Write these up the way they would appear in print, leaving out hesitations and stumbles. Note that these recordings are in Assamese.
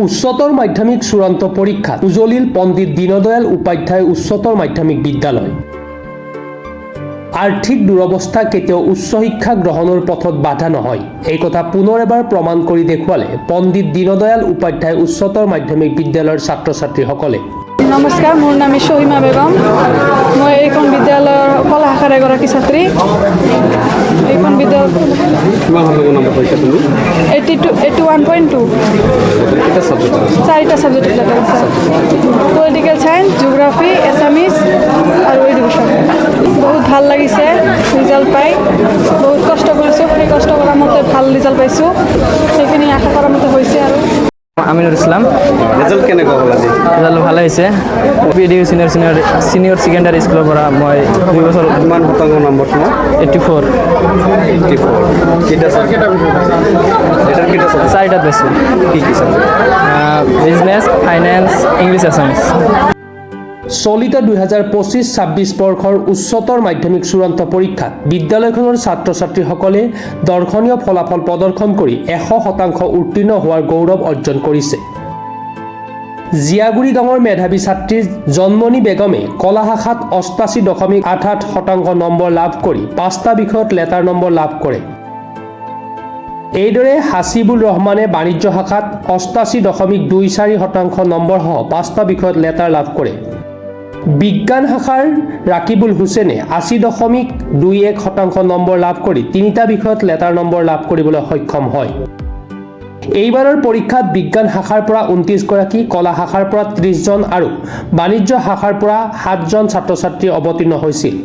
উচ্চতৰ মাধ্যমিক চূড়ান্ত পৰীক্ষাত উজলিল পণ্ডিত দীনদয়াল উপাধ্যায় উচ্চতৰ মাধ্যমিক বিদ্যালয়। আৰ্থিক দুৰৱস্থা কেতিয়াও উচ্চ শিক্ষা গ্ৰহণৰ পথত বাধা নহয়, এই কথা পুনৰ এবাৰ প্ৰমাণ কৰি দেখুৱালে পণ্ডিত দীনদয়াল উপাধ্যায় উচ্চতৰ মাধ্যমিক বিদ্যালয়ৰ ছাত্ৰ ছাত্ৰীসকলে। নমস্কাৰ, মোৰ নাম শহীমা বেগম। মই এইখন বিদ্যালয়ৰ কলা শাখাৰ এগৰাকী ছাত্ৰী। এইখন বিদ্যালয়ত 81.2 চাৰিটা ছাবজেক্ট আছে: পলিটিকেল চায়েন্স, জিঅ'গ্ৰাফী, এছামিজ আৰু এডুকেশ্যন। বহুত ভাল লাগিছে ৰিজাল্ট পাই। বহুত কষ্ট কৰিছোঁ, সেই কষ্ট কৰাৰ মতে ভাল ৰিজাল্ট পাইছোঁ। সেইখিনি আশা কৰাৰ মতে হৈছে। আৰু আমিনুল ইছলাম। ৰেজাল্ট কেনেকুৱা হ'ল আজি? ৰিজাল্ট ভালে হৈছে। PDU চিনিয়ৰ ছেকেণ্ডাৰী স্কুলৰ পৰা মই 2 বছৰ। কিমান শতাংশ নম্বৰ তোমাৰ? 84। কেইটা চাৰিটাত পাইছোঁ। কি কি বিজনেছ, ফাইনেন্স, ইংলিছ, এছামিজ। চলিত 2025-26 বৰ্ষৰ উচ্চতৰ মাধ্যমিক চূড়ান্ত পৰীক্ষাত বিদ্যালয়খনৰ ছাত্ৰ ছাত্ৰীসকলে দৰ্শনীয় ফলাফল প্ৰদৰ্শন কৰি 100% উত্তীৰ্ণ হোৱাৰ গৌৰৱ অৰ্জন কৰিছে। জিয়াগুৰি গাঁৱৰ মেধাৱী ছাত্ৰী জন্মনী বেগমে কলা শাখাত 88.88% নম্বৰ লাভ কৰি 5টা বিষয়ত লেটাৰ নম্বৰ লাভ কৰে। এইদৰে হাছিবুল ৰহমানে বাণিজ্য শাখাত 88.24% নম্বৰসহ 5টা বিষয়ত লেটাৰ লাভ কৰে। বিজ্ঞান শাখাৰ ৰাকিবুল হুছেইনে 80.21% নম্বৰ লাভ কৰি 3টা বিষয়ত লেটাৰ নম্বৰ লাভ কৰিবলৈ সক্ষম হয়। এইবাৰৰ পৰীক্ষাত বিজ্ঞান শাখাৰ পৰা 29 গৰাকী, কলা শাখাৰ পৰা 30 জন আৰু বাণিজ্য শাখাৰ পৰা 7 জন ছাত্ৰ ছাত্ৰী অৱতীৰ্ণ হৈছিল।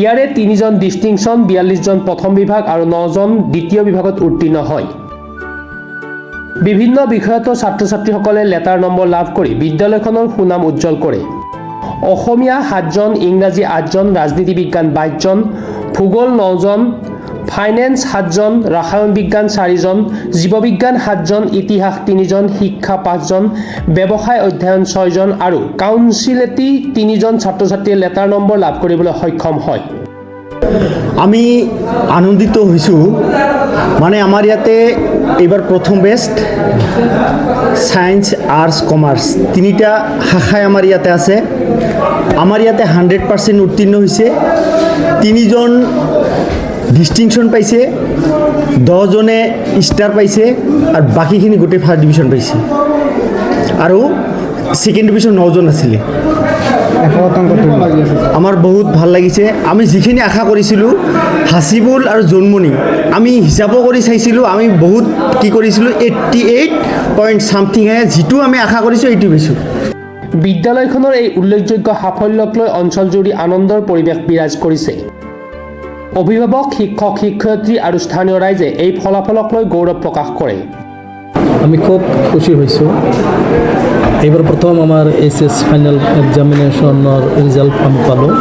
ইয়াৰে 3 জন ডিষ্টিংশ্যন, 42 জন প্ৰথম বিভাগ আৰু 9 জন দ্বিতীয় বিভাগত উত্তীৰ্ণ হয়। বিভিন্ন বিষয়তো ছাত্ৰ ছাত্ৰীসকলে লেটাৰ নম্বৰ লাভ কৰি বিদ্যালয়খনৰ সুনাম উজ্জ্বল কৰে। অসমীয়া 7 জন, ইংৰাজী 8 জন, ৰাজনীতি বিজ্ঞান 22 জন, ভূগোল 9 জন, ফাইনেন্স 7 জন, ৰসায়ন বিজ্ঞান 4 জন, জীৱবিজ্ঞান 7 জন, ইতিহাস 3 জন, শিক্ষা 5 জন, ব্যৱসায় অধ্যয়ন 6 জন আৰু কাউন্সিলেটি 3 জন ছাত্ৰ ছাত্ৰীয়ে লেটাৰ নম্বৰ লাভ কৰিবলৈ সক্ষম হয়। আমি আনন্দিত হৈছোঁ, মানে আমাৰ ইয়াতে এইবাৰ প্ৰথম বেষ্ট ছায়েন্স, আৰ্টছ, কমাৰ্চ 3টা শাখাই আমাৰ ইয়াতে আছে। আমাৰ ইয়াতে 100% উত্তীৰ্ণ হৈছে। 3 জন ডিষ্টিংশ্যন পাইছে, 10 জনে ষ্টাৰ পাইছে আৰু বাকীখিনি গোটেই ফাৰ্ষ্ট ডিভিশ্যন পাইছে। আৰু ছেকেণ্ড ডিভিশ্যন 9 জন আছিলে। আমাৰ বহুত ভাল লাগিছে। আমি যিখিনি আশা কৰিছিলোঁ হাছিবুল আৰু জন্মনী, আমি হিচাপো কৰি চাইছিলোঁ, আমি বহুত কি কৰিছিলোঁ 88.something যিটো আমি আশা কৰিছোঁ এইটো পাইছোঁ। বিদ্যালয়খনৰ এই উল্লেখযোগ্য সাফল্যক লৈ অঞ্চলজুৰি আনন্দৰ পৰিৱেশ বিৰাজ কৰিছে। অভিভাৱক, শিক্ষক, শিক্ষয়িত্ৰী আৰু স্থানীয় ৰাইজে এই ফলাফলক লৈ গৌৰৱ প্ৰকাশ কৰে। আমি খুব খুশি হৈছোঁ। এইবাৰ প্ৰথম আমাৰ HS ফাইনেল এক্সামিনেশ্যনৰ ৰিজাল্ট আমি পালোঁ।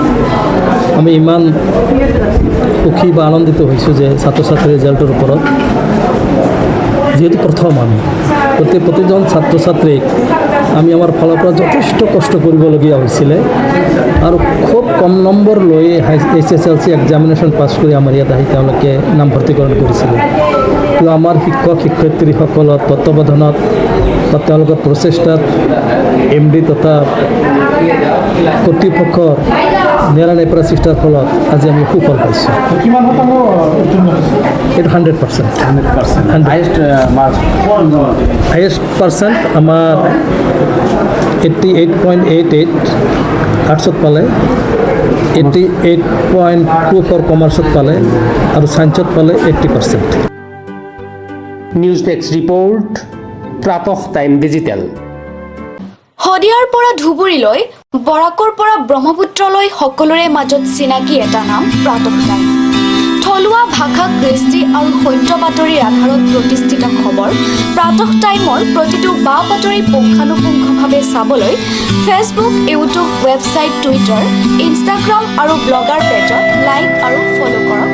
আমি ইমান সুখী বা আনন্দিত হৈছোঁ যে ছাত্ৰ ছাত্ৰীৰ ৰিজাল্টৰ ওপৰত, যিহেতু প্ৰথম আমি প্ৰতিজন ছাত্ৰ ছাত্ৰীক আমি আমাৰ ফালৰ পৰা যথেষ্ট কষ্ট কৰিবলগীয়া হৈছিলে আৰু খুব কম নম্বৰ লৈ SSLC এক্সামিনেশ্যন পাছ কৰি আমাৰ ইয়াত আহি তেওঁলোকে নামভৰ্তিকৰণ কৰিছিলে। কিন্তু আমাৰ শিক্ষক শিক্ষয়িত্ৰীসকলৰ তত্ত্বাৱধানত বা তেওঁলোকৰ প্ৰচেষ্টাত MD তথা কৰ্তৃপক্ষৰ নিৰানেপেৰা চেষ্টাৰ ফলত আজি আমি সুফল পাইছোঁ। কিমান শতাংশ এইটো 100%। হাইয়েষ্ট পাৰ্চেণ্ট আমাৰ 88.88 আৰ্টছত পালে, 88.24 কমাৰ্চত পালে আৰু ছায়েন্সত পালে 80%। নিউজ ডেস্ক ৰিপৰ্ট, প্ৰাতঃ টাইম ডিজিটেল। শদিয়াৰ পৰা ধুবুৰীলৈ, বৰাকৰ পৰা ব্ৰহ্মপুত্ৰলৈ সকলোৰে মাজত চিনাকি এটা নাম প্ৰাতঃ টাইম। থলুৱা ভাষা, কৃষ্টি আৰু সত্য বাতৰিৰ আধাৰত প্ৰতিষ্ঠিত খবৰ প্ৰাতঃ টাইমৰ প্ৰতিটো বা বাতৰি পুংখানুপুংখভাৱে চাবলৈ Facebook, YouTube, website, Twitter, Instagram আৰু ব্লগাৰ পেজত লাইক আৰু ফ'ল' কৰক।